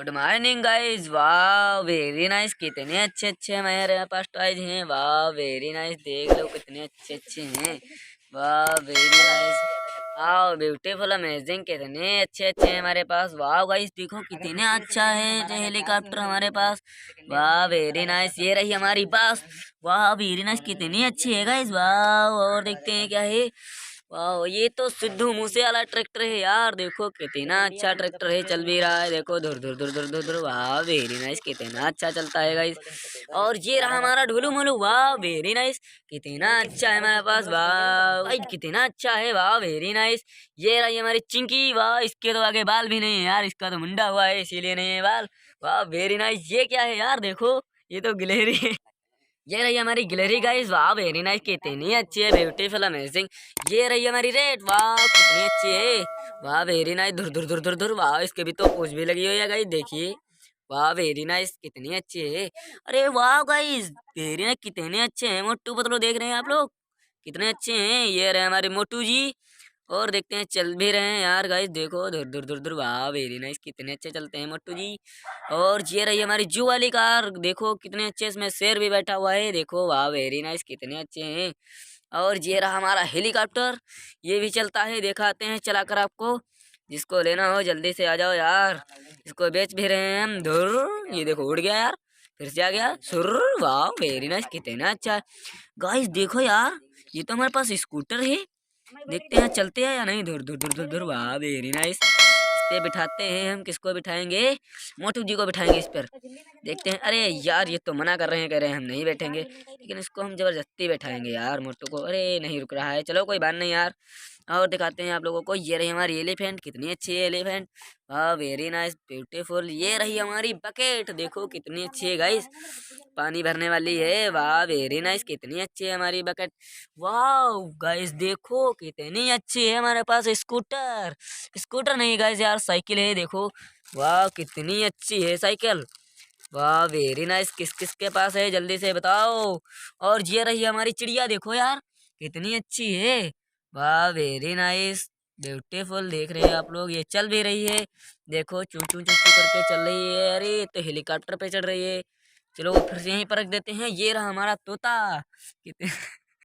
Good morning guys. वाह very nice. कितने अच्छे अच्छे हमारे पास टॉयज हैं। वाह वेरी नाइस। देख लो कितने अच्छे अच्छे हैं। वाह वेरी नाइस। वाह ब्यूटीफुल अमेजिंग। कितने अच्छे अच्छे हैं हमारे पास। वाह गाइस देखो कितने अच्छा है ये हेलीकॉप्टर हमारे पास। वाह वेरी नाइस। ये रही हमारी बस। वाह वेरी नाइस। कितनी अच्छी है गाइस। वाह और देखते हैं क्या है। वाह ये तो सिद्धू मूसे वाला ट्रैक्टर है यार। देखो कितना अच्छा ट्रैक्टर है। चल भी रहा है। देखो धुर धुर धुर धुर धुर धुर। वाह वेरी नाइस। कितना अच्छा चलता है गाइस। और ये रहा हमारा ढोलू मोलू। वाह वेरी नाइस। कितना अच्छा है हमारे पास। वाह भाई कितना अच्छा है। वाह वेरी नाइस। ये रही हमारी चिंकी। वाह इसके तो आगे बाल भी नहीं है यार। इसका तो मुंडा हुआ है इसीलिए नहीं है बाल। वाह वेरी नाइस। ये क्या है यार। देखो ये तो गिलहरी है। ये रही हमारी गिलहरी गाइस। वाह वेरी नाइस। कितनी अच्छी है। Beautiful amazing. ये रही हमारी रेड। वाह कितनी अच्छी है। वाह वेरी नाइस। धुर धुर धुर धुर धुर। वाह इसके भी तो पूंछ भी लगी हुई है गाइस। देखिए वाह वेरी नाइस। कितनी अच्छी है। अरे वाह गाइस वेरी नाइस। कितने अच्छे हैं। मोटू पतलू देख रहे हैं आप लोग कितने अच्छे हैं। ये रहे हमारे मोटू जी। और देखते हैं चल भी रहे हैं यार गाइस। देखो धुर धुर धुर धुर। वाह वेरी नाइस। कितने अच्छे चलते हैं मोटू जी। और ये रही हमारी जू वाली कार। देखो कितने अच्छे इसमें शेर भी बैठा हुआ है। देखो वाह वेरी नाइस। कितने अच्छे हैं। और ये रहा हमारा हेलीकॉप्टर। ये भी चलता है। दिखाते हैं चलाकर आपको। जिसको लेना हो जल्दी से आ जाओ यार। इसको बेच भी रहे हैं हम। धुर ये देखो उड़ गया यार। फिर से आ गया सुर। वाह वेरी नाइस। कितना अच्छा है गाइस। देखो यार ये तो हमारे पास स्कूटर है। देखते हैं चलते हैं या नहीं। धुर धुर धुर धुर धुर। वाह वेरी नाइस। इस पे बिठाते हैं हम। किसको बिठाएंगे। मोटू जी को बिठाएंगे इस पर। देखते हैं। अरे यार ये तो मना कर रहे हैं। कह रहे हैं हम नहीं बैठेंगे। लेकिन इसको हम जबरदस्ती बैठाएंगे यार मोटू को। अरे नहीं रुक रहा है। चलो कोई बात नहीं यार। और दिखाते हैं आप लोगों को। ये रही हमारी एलिफेंट। कितनी अच्छी है एलिफेंट। वाह वेरी नाइस ब्यूटीफुल। ये रही हमारी बकेट। देखो कितनी अच्छी है गाइस। पानी भरने वाली है। वाह वेरी नाइस। कितनी अच्छी है हमारी बकेट। वाह गाइस देखो कितनी अच्छी है हमारे पास स्कूटर। स्कूटर नहीं गाइस यार साइकिल है। देखो वाह कितनी अच्छी है साइकिल। वाह वेरी नाइस। किस किस के पास है जल्दी से बताओ। और ये रही हमारी चिड़िया। देखो यार कितनी अच्छी है। वाह वेरी नाइस ब्यूटीफुल। देख रहे हैं आप लोग। ये चल भी रही है। देखो चू चू चू चू करके चल रही है। अरे ये तो हेलीकॉप्टर पे चढ़ रही है। चलो फिर से यहीं पर रख देते हैं। ये रहा हमारा तोता। कितने